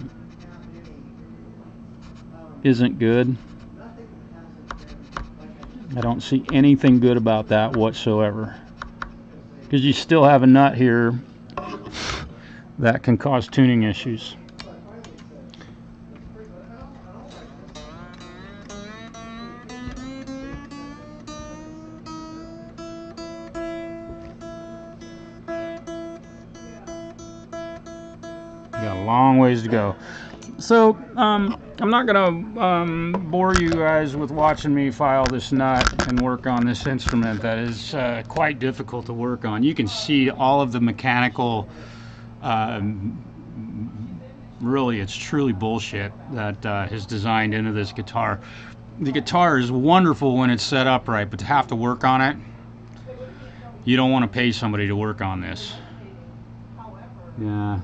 Speaker 1: isn't good. I don't see anything good about that whatsoever, because you still have a nut here that can cause tuning issues. Got a long ways to go. So I'm not gonna bore you guys with watching me file this nut and work on this instrument that is quite difficult to work on. You can see all of the mechanical, really it's truly bullshit that is designed into this guitar. The guitar is wonderful when it's set up right, but to have to work on it, you don't want to pay somebody to work on this. Yeah.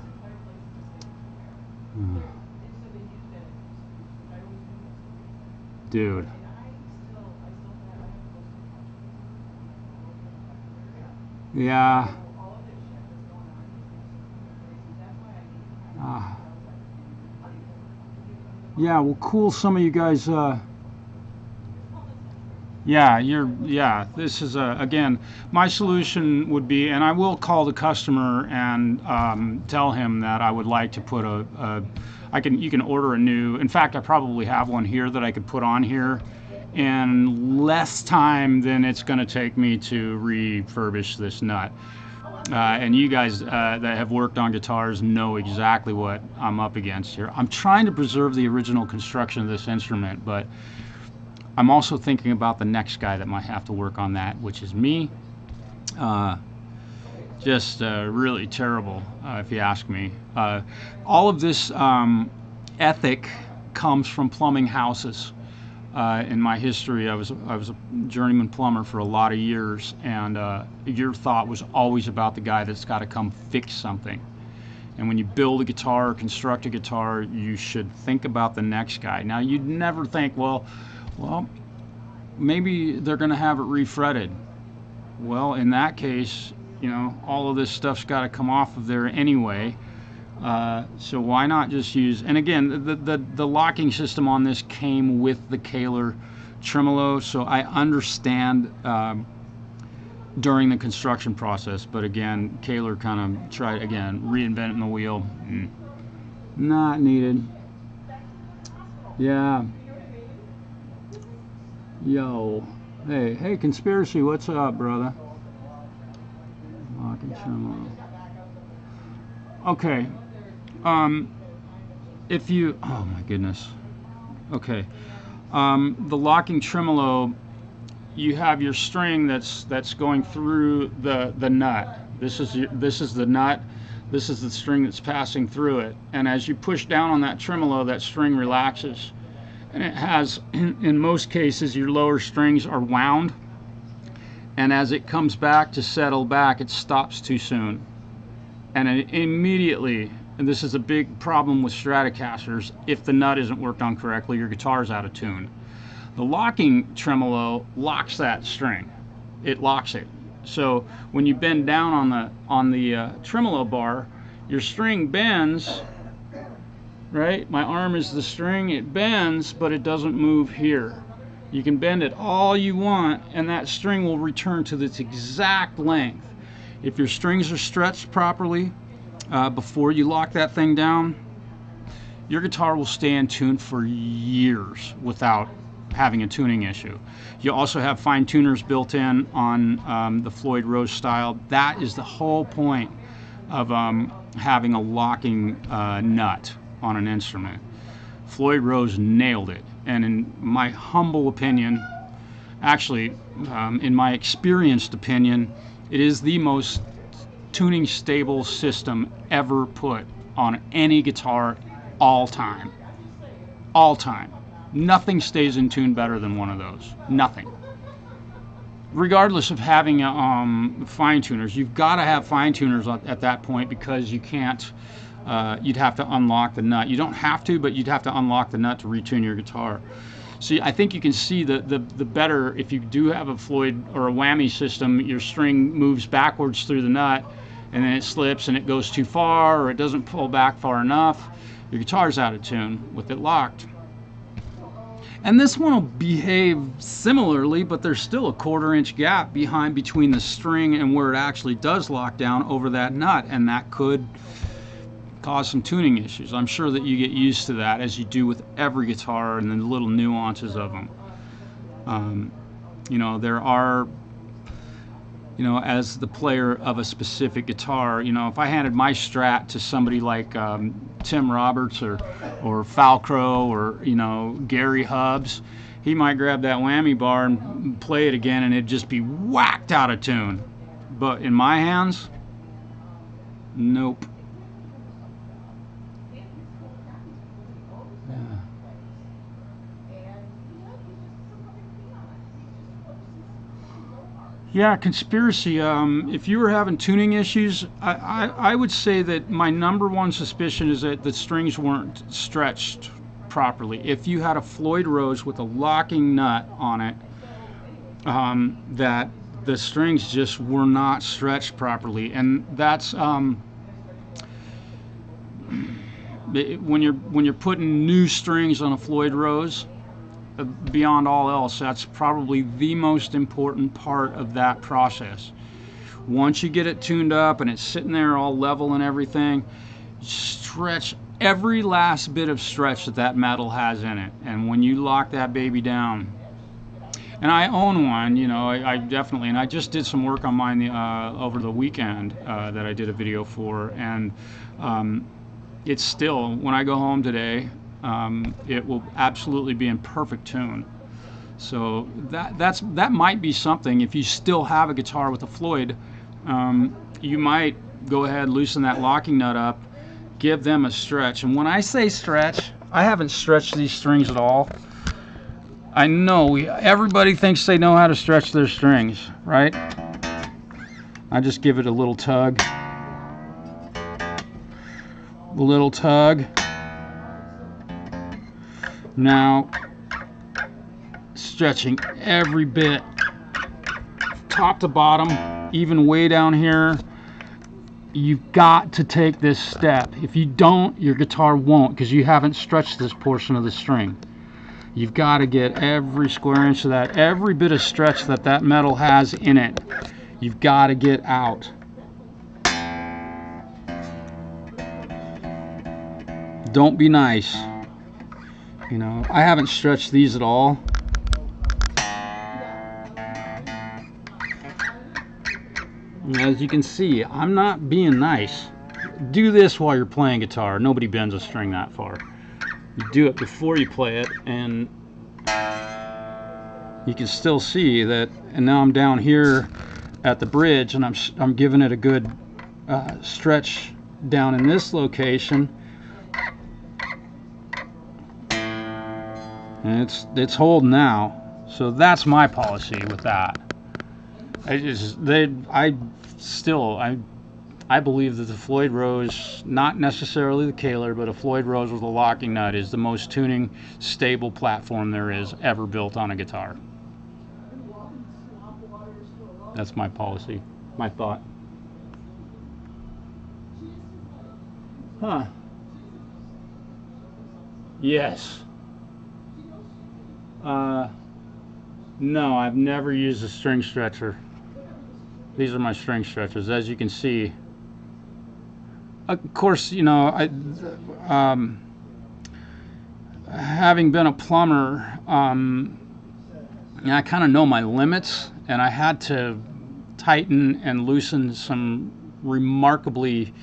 Speaker 1: Dude. Yeah. Yeah, well, cool. Some of you guys, yeah, this is, again, my solution would be, and I will call the customer and tell him that I would like to put you can order a new, in fact, I probably have one here that I could put on here in less time than it's going to take me to refurbish this nut. And you guys that have worked on guitars know exactly what I'm up against here. I'm trying to preserve the original construction of this instrument, but I'm also thinking about the next guy that might have to work on that, which is me. Just really terrible, if you ask me. All of this ethic comes from plumbing houses. In my history, I was a journeyman plumber for a lot of years, and your thought was always about the guy that's got to come fix something. And when you build a guitar or construct a guitar, you should think about the next guy. Now, you'd never think, well, maybe they're going to have it refretted. Well, in that case, you know, all of this stuff's got to come off of there anyway. So why not just use, and again, the locking system on this came with the Kaler tremolo, so I understand during the construction process, but again, Kaler kind of tried, again, reinventing the wheel. Not needed. Yeah. Yo. Hey, Conspiracy, what's up, brother? Locking tremolo. Okay. If you, oh my goodness. Okay. the locking tremolo, you have your string that's going through the nut. This is the nut. This is the string that's passing through it. And as you push down on that tremolo, that string relaxes. And it has, in most cases, your lower strings are wound. And as it comes back to settle back, it stops too soon. And it immediately, and this is a big problem with Stratocasters, if the nut isn't worked on correctly, your guitar's out of tune. The locking tremolo locks that string. It locks it. So when you bend down on the tremolo bar, your string bends, right? My arm is the string, it bends, but it doesn't move here. You can bend it all you want, and that string will return to its exact length. If your strings are stretched properly before you lock that thing down, your guitar will stay in tune for years without having a tuning issue. You also have fine tuners built in on the Floyd Rose style. That is the whole point of having a locking nut on an instrument. Floyd Rose nailed it, and in my humble opinion, actually in my experienced opinion, it is the most tuning stable system ever put on any guitar all time. All time. Nothing stays in tune better than one of those. Nothing. Regardless of having fine tuners, you've got to have fine tuners at that point, because you can't, you'd have to unlock the nut. You don't have to, but you'd have to unlock the nut to retune your guitar. See, I think you can see the better, if you do have a Floyd or a whammy system, your string moves backwards through the nut, and then it slips and it goes too far, or it doesn't pull back far enough. Your guitar's out of tune with it locked. And this one will behave similarly, but there's still a 1/4 inch gap between the string and where it actually does lock down over that nut, and that could cause some tuning issues. I'm sure that you get used to that, as you do with every guitar, and the little nuances of them. You know, there are, you know, as the player of a specific guitar, you know, if I handed my Strat to somebody like Tim Roberts or Falcrow or, you know, Gary Hubbs, he might grab that whammy bar and play it again, and it'd just be whacked out of tune. But in my hands, nope. Yeah, conspiracy. If you were having tuning issues, I would say that my #1 suspicion is that the strings weren't stretched properly. If you had a Floyd Rose with a locking nut on it, that the strings just were not stretched properly, and that's when you're putting new strings on a Floyd Rose. Beyond all else, that's probably the most important part of that process. Once you get it tuned up and it's sitting there all level and everything, stretch every last bit of stretch that metal has in it. And when you lock that baby down, and I own one, you know, I definitely, and I just did some work on mine over the weekend that I did a video for, and it's still, when I go home today, it will absolutely be in perfect tune. So that might be something. If you still have a guitar with a Floyd, you might go ahead, loosen that locking nut up, give them a stretch. And when I say stretch, I haven't stretched these strings at all. I know everybody thinks they know how to stretch their strings, right? I just give it a little tug. A little tug. Now, stretching every bit, top to bottom, even way down here. You've got to take this step. If you don't, your guitar won't, because you haven't stretched this portion of the string. You've got to get every square inch of that, every bit of stretch that metal has in it. You've got to get out. Don't be nice. You know, I haven't stretched these at all. As you can see, I'm not being nice. Do this while you're playing guitar. Nobody bends a string that far. You do it before you play it, and You can still see that, and now I'm down here at the bridge, and I'm giving it a good stretch down in this location, and it's holding now. So that's my policy with that. I believe that the Floyd Rose, not necessarily the Kaler, but a Floyd Rose with a locking nut is the most tuning stable platform there is ever built on a guitar. That's my policy, my thought. Huh. Yes. No, I've never used a string stretcher. These are my string stretchers, as you can see. Of course, you know, having been a plumber, I kind of know my limits, and I had to tighten and loosen some remarkably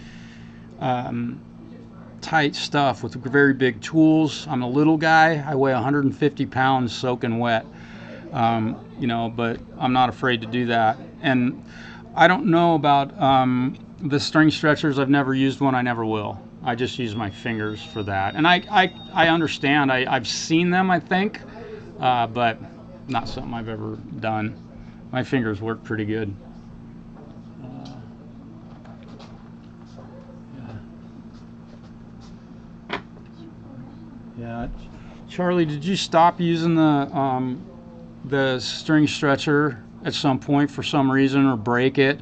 Speaker 1: tight stuff with very big tools. I'm a little guy. I weigh 150 pounds soaking wet, you know, but I'm not afraid to do that. And I don't know about the string stretchers. I've never used one. I never will. I just use my fingers for that. And I understand. I've seen them, I think, but not something I've ever done. My fingers work pretty good. Yeah, Charlie, did you stop using the string stretcher at some point for some reason, or break it?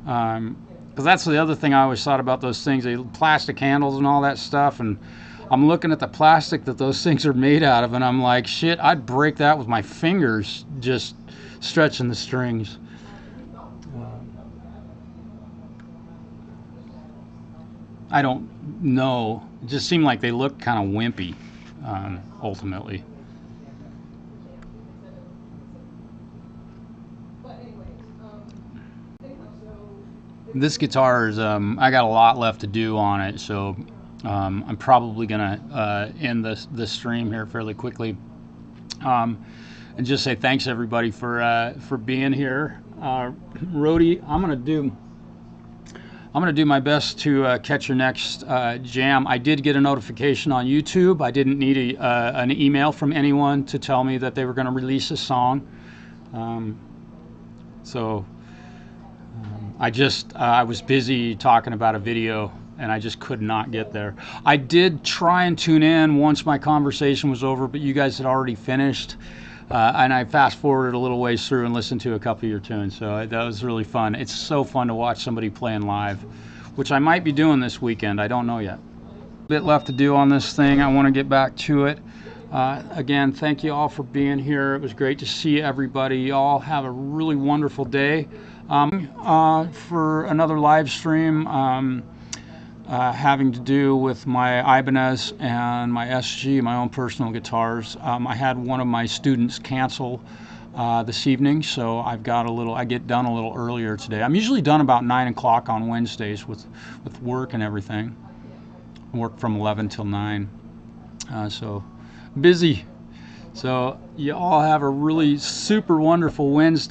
Speaker 1: Because that's the other thing I always thought about those things, the plastic handles and all that stuff, and I'm looking at the plastic that those things are made out of, and I'm like, shit, I'd break that with my fingers just stretching the strings. I don't know. It just seemed like they look kind of wimpy, ultimately. This guitar is, I got a lot left to do on it, so I'm probably gonna end this stream here fairly quickly, and just say thanks everybody for being here. Rody, I'm gonna do my best to catch your next jam. I did get a notification on YouTube. I didn't need an email from anyone to tell me that they were going to release a song. I was busy talking about a video, and I just could not get there. I did try and tune in once my conversation was over, but you guys had already finished. And I fast forwarded a little ways through and listened to a couple of your tunes, so that was really fun. It's so fun to watch somebody playing live, which I might be doing this weekend. I don't know yet. A bit left to do on this thing. I want to get back to it. Again, thank you all for being here. It was great to see everybody. Y'all have a really wonderful day. For another live stream, having to do with my Ibanez and my SG, my own personal guitars. I had one of my students cancel this evening, so I get done a little earlier today. I'm usually done about 9 o'clock on Wednesdays with work and everything. I work from 11 till 9, so busy. So you all have a really super wonderful Wednesday.